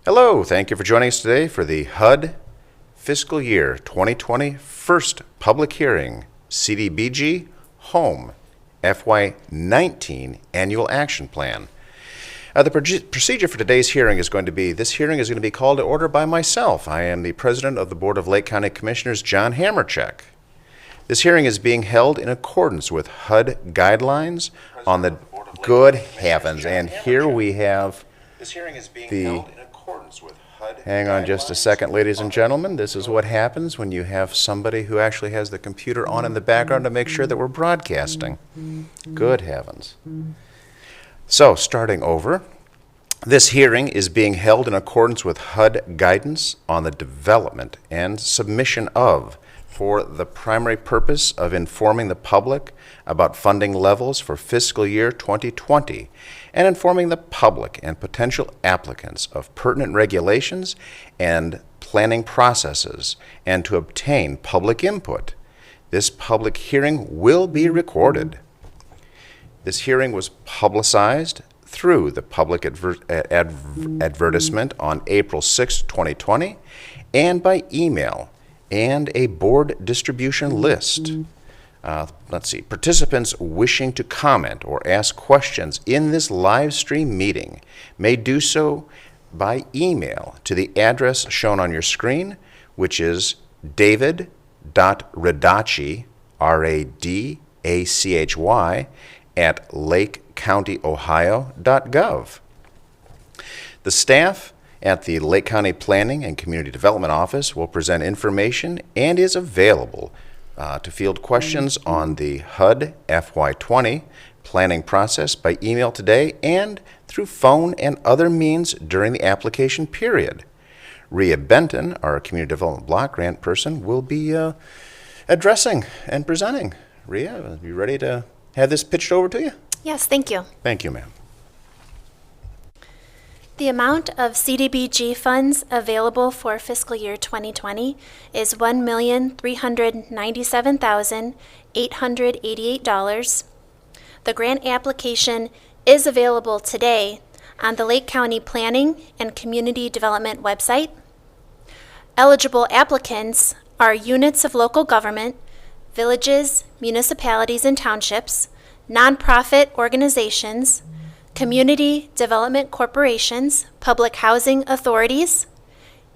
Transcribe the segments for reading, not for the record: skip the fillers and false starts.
Hello, thank you for joining us today for the HUD Fiscal Year 2020 First Public Hearing, CDBG Home FY19 Annual Action Plan. The procedure for today's hearing is going to be, called to order by myself. I am the President of the Board of Lake County Commissioners, John Hamercheck. This hearing is being held in accordance with HUD guidelines on the good heavens. And here we have hang on just a second, ladies and gentlemen. This is what happens when you have somebody who actually has the computer on in the background to make sure that we're broadcasting. Good heavens. So, starting over, this hearing is being held in accordance with HUD guidance on the development and submission of, for the primary purpose of informing the public about funding levels for fiscal year 2020 and informing the public and potential applicants of pertinent regulations and planning processes, and to obtain public input. This public hearing will be recorded. This hearing was publicized through the public advertisement on April 6, 2020, and by email and a board distribution list. Participants wishing to comment or ask questions in this live stream meeting may do so by email to the address shown on your screen, which is david.radachy, R-A-D-A-C-H-Y, at lakecounty.ohio.gov. The staff at the Lake County Planning and Community Development Office will present information and is available to field questions on the HUD FY20 planning process by email today and through phone and other means during the application period. Rhea Benton, our Community Development Block Grant person, will be addressing and presenting. Rhea, are you ready to have this pitched over to you? Yes, thank you. Thank you, ma'am. The amount of CDBG funds available for fiscal year 2020 is $1,397,888. The grant application is available today on the Lake County Planning and Community Development website. Eligible applicants are units of local government, villages, municipalities and townships, nonprofit organizations, community development corporations, public housing authorities,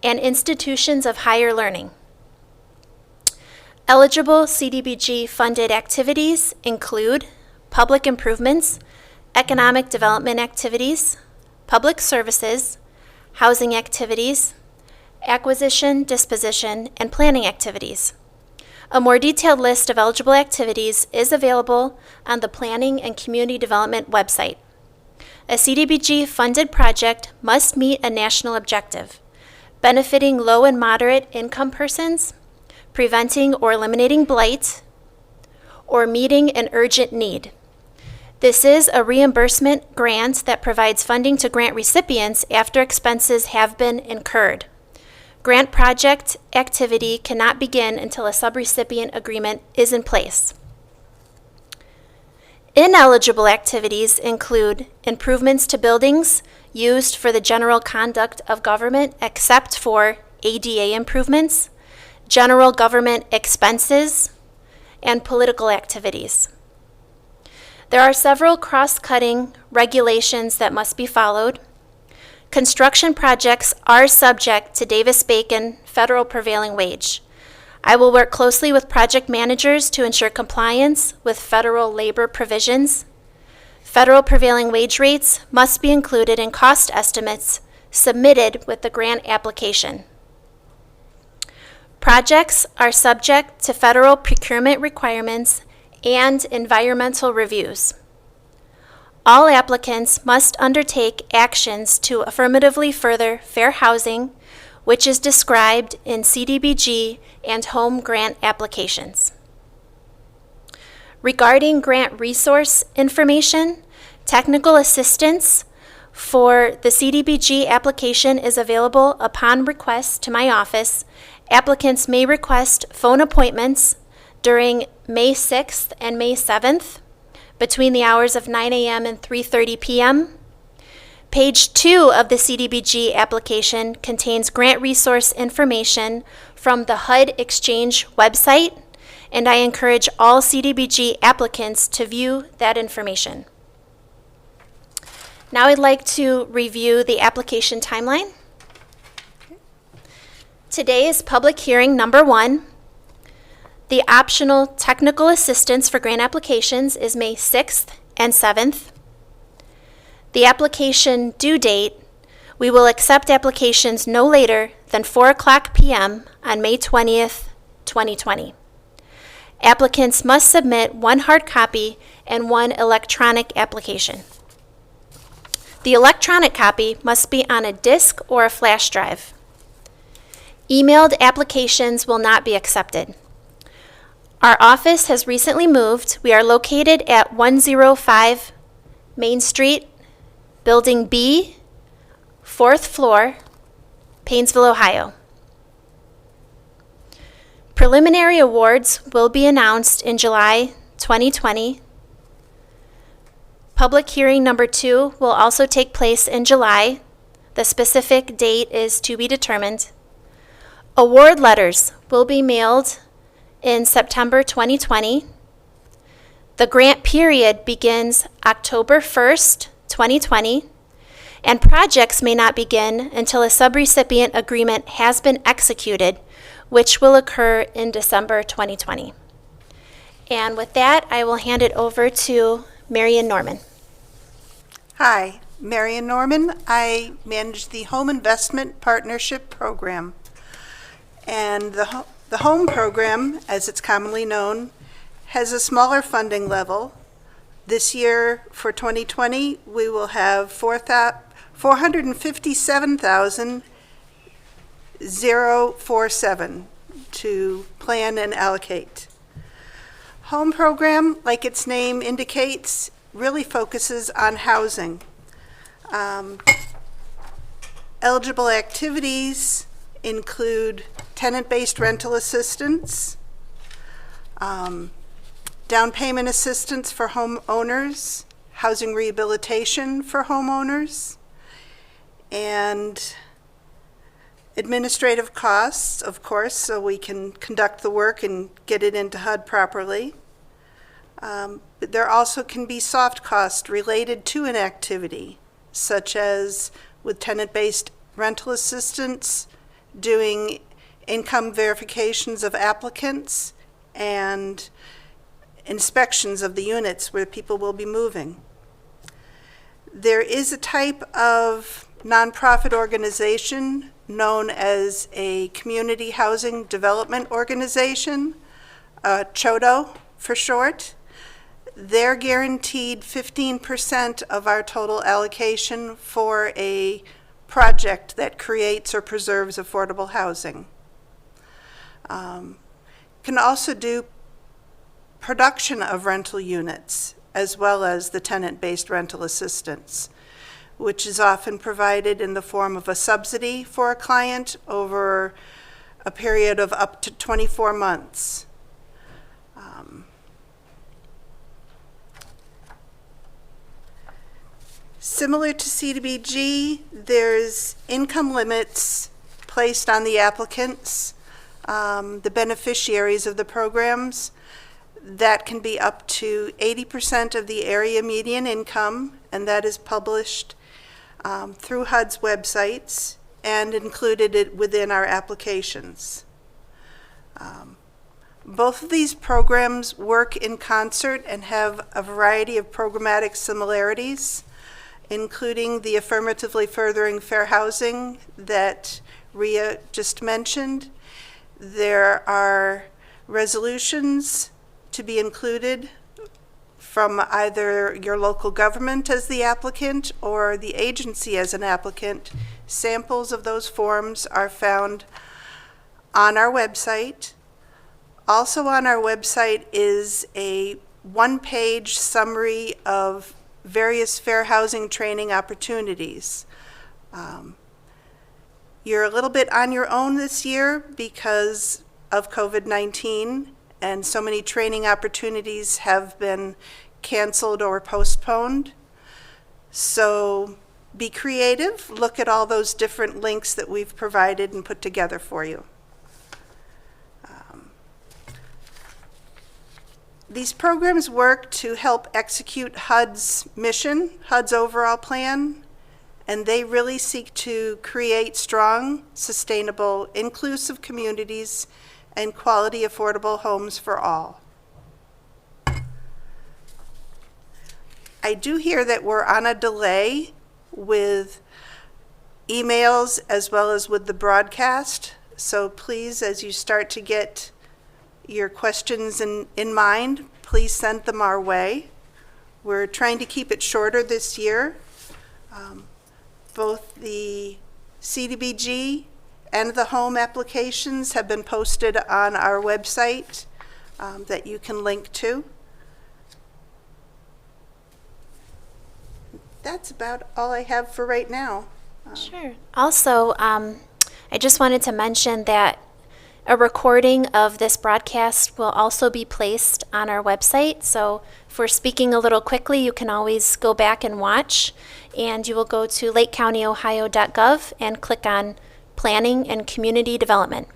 and institutions of higher learning. Eligible CDBG funded activities include public improvements, economic development activities, public services, housing activities, acquisition, disposition, and planning activities. A more detailed list of eligible activities is available on the Planning and Community Development website. A CDBG funded project must meet a national objective, benefiting low and moderate income persons, preventing or eliminating blight, or meeting an urgent need. This is a reimbursement grant that provides funding to grant recipients after expenses have been incurred. Grant project activity cannot begin until a subrecipient agreement is in place. Ineligible activities include improvements to buildings used for the general conduct of government except for ADA improvements, general government expenses, and political activities. There are several cross-cutting regulations that must be followed. Construction projects are subject to Davis-Bacon federal prevailing wage. I will work closely with project managers to ensure compliance with federal labor provisions. Federal prevailing wage rates must be included in cost estimates submitted with the grant application. Projects are subject to federal procurement requirements and environmental reviews. All applicants must undertake actions to affirmatively further fair housing, which is described in CDBG and home grant applications. Regarding grant resource information, technical assistance for the CDBG application is available upon request to my office. Applicants may request phone appointments during May 6th and May 7th between the hours of 9 a.m. and 3:30 p.m. Page 2 of the CDBG application contains grant resource information from the HUD Exchange website, and I encourage all CDBG applicants to view that information. Now I'd like to review the application timeline. Today is public hearing number 1. The optional technical assistance for grant applications is May 6th and 7th. The application due date, we will accept applications no later than 4:00 p.m. on May 20th, 2020. Applicants must submit 1 hard copy and 1 electronic application. The electronic copy must be on a disk or a flash drive. Emailed applications will not be accepted. Our office has recently moved. We are located at 105 Main Street, Building B, 4th floor, Painesville, Ohio. Preliminary awards will be announced in July 2020. Public hearing number 2 will also take place in July. The specific date is to be determined. Award letters will be mailed in September 2020. The grant period begins October 1st, 2020, and projects may not begin until a subrecipient agreement has been executed, which will occur in December 2020. And with that, I will hand it over to Marion Norman. Hi, Marion Norman. I manage the Home Investment Partnership Program. And the Home Program, as it's commonly known, has a smaller funding level. This year, for 2020, we will have $457,047 to plan and allocate. Home Program, like its name indicates, really focuses on housing. Eligible activities include tenant-based rental assistance, down payment assistance for homeowners, housing rehabilitation for homeowners, and administrative costs, of course, so we can conduct the work and get it into HUD properly. But there also can be soft costs related to an activity, such as with tenant-based rental assistance, doing income verifications of applicants, and inspections of the units where people will be moving. There is a type of nonprofit organization known as a community housing development organization, CHODO for short. They're guaranteed 15% of our total allocation for a project that creates or preserves affordable housing. Can also do production of rental units as well as the tenant-based rental assistance, which is often provided in the form of a subsidy for a client over a period of up to 24 months. Similar to CDBG, there's income limits placed on the applicants, the beneficiaries of the programs. That can be up to 80% of the area median income, and that is published through HUD's websites and included within our applications. Both of these programs work in concert and have a variety of programmatic similarities, including the affirmatively furthering fair housing that Rhea just mentioned. There are resolutions to be included from either your local government as the applicant or the agency as an applicant. Samples of those forms are found on our website. Also on our website is a one-page summary of various fair housing training opportunities. You're a little bit on your own this year because of COVID-19, and so many training opportunities have been canceled or postponed. So be creative, look at all those different links that we've provided and put together for you. These programs work to help execute HUD's mission, HUD's overall plan, and they really seek to create strong, sustainable, inclusive communities and quality, affordable homes for all. I do hear that we're on a delay with emails as well as with the broadcast, so please, as you start to get your questions in mind, please send them our way. We're trying to keep it shorter this year. Both the CDBG and the home applications have been posted on our website that you can link to. That's about all I have for right now. Sure. Also, I just wanted to mention that a recording of this broadcast will also be placed on our website. So if we're speaking a little quickly, you can always go back and watch. And you will go to lakecountyohio.gov and click on Planning and Community Development.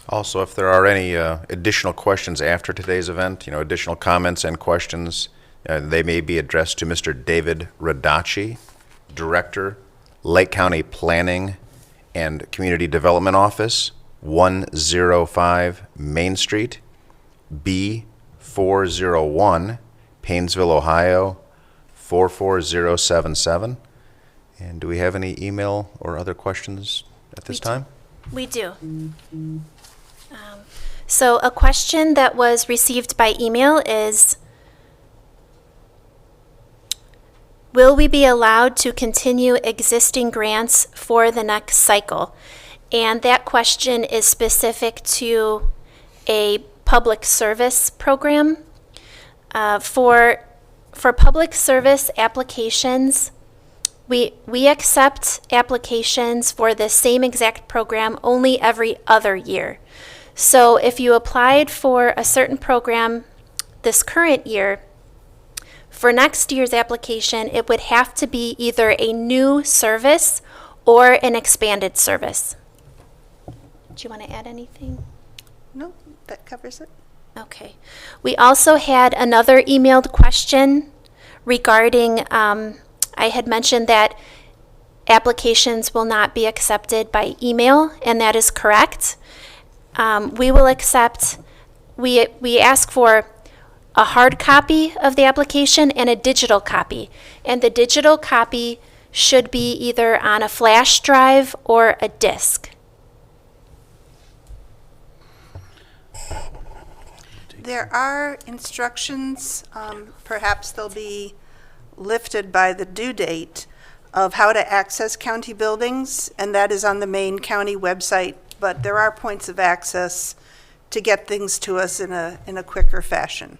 Also, if there are any additional questions after today's event, additional comments and questions, they may be addressed to Mr. David Radacci, Director, Lake County Planning and Community Development Office, 105 Main Street, B401, Painesville, Ohio, 44077. And do we have any email or other questions at this time? We do. So a question that was received by email is, will we be allowed to continue existing grants for the next cycle? And that question is specific to a public service program. For public service applications, we accept applications for the same exact program only every other year. So if you applied for a certain program this current year, for next year's application, it would have to be either a new service or an expanded service. Do you want to add anything? No, that covers it. Okay. We also had another emailed question regarding, I had mentioned that applications will not be accepted by email, and that is correct. We will accept, we ask for a hard copy of the application and a digital copy. And the digital copy should be either on a flash drive or a disk. There are instructions, perhaps they'll be lifted by the due date, of how to access county buildings, and that is on the main county website, but there are points of access to get things to us in a quicker fashion.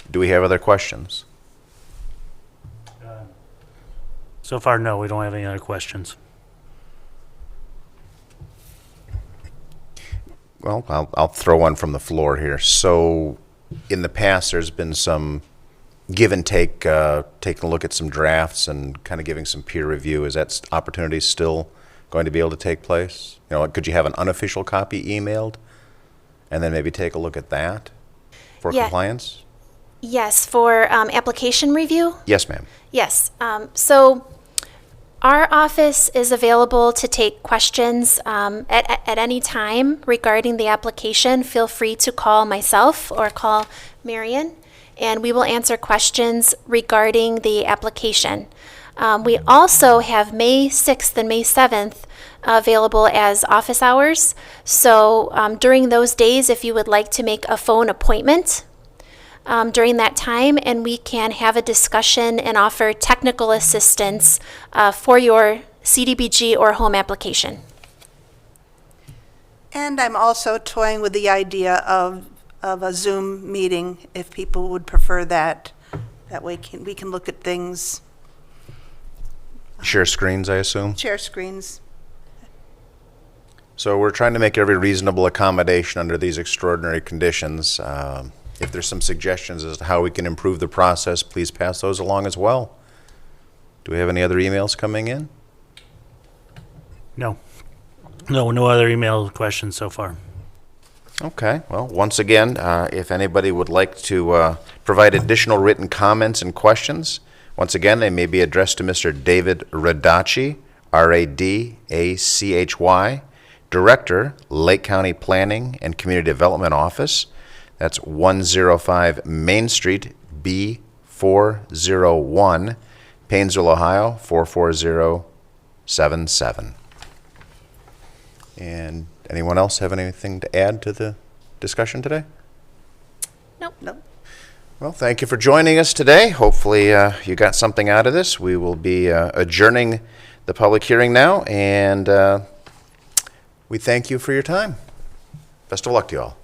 Do we have other questions? So far, no, we don't have any other questions. Well, I'll throw one from the floor here. So in the past, there's been some give and take, taking a look at some drafts and kind of giving some peer review. Is that opportunity still going to be able to take place? Could you have an unofficial copy emailed and then maybe take a look at that for compliance? Yes, for application review? Yes, ma'am. Yes. So our office is available to take questions at any time regarding the application. Feel free to call myself or call Marion, and we will answer questions regarding the application. We also have May 6th and May 7th available as office hours. So during those days, if you would like to make a phone appointment during that time, and we can have a discussion and offer technical assistance for your CDBG or home application. And I'm also toying with the idea of a Zoom meeting if people would prefer that. That way we can look at things Share screens, I assume? Share screens. So we're trying to make every reasonable accommodation under these extraordinary conditions. If there's some suggestions as to how we can improve the process, please pass those along as well. Do we have any other emails coming in? No. No other email questions so far. Okay, well, once again, if anybody would like to provide additional written comments and questions, once again, they may be addressed to Mr. David Radachy, R-A-D-A-C-H-Y, Director, Lake County Planning and Community Development Office. That's 105 Main Street, B401, Paynesville, Ohio, 44077. And anyone else have anything to add to the discussion today? Nope. Nope. Well, thank you for joining us today. Hopefully you got something out of this. We will be adjourning the public hearing now, and we thank you for your time. Best of luck to you all.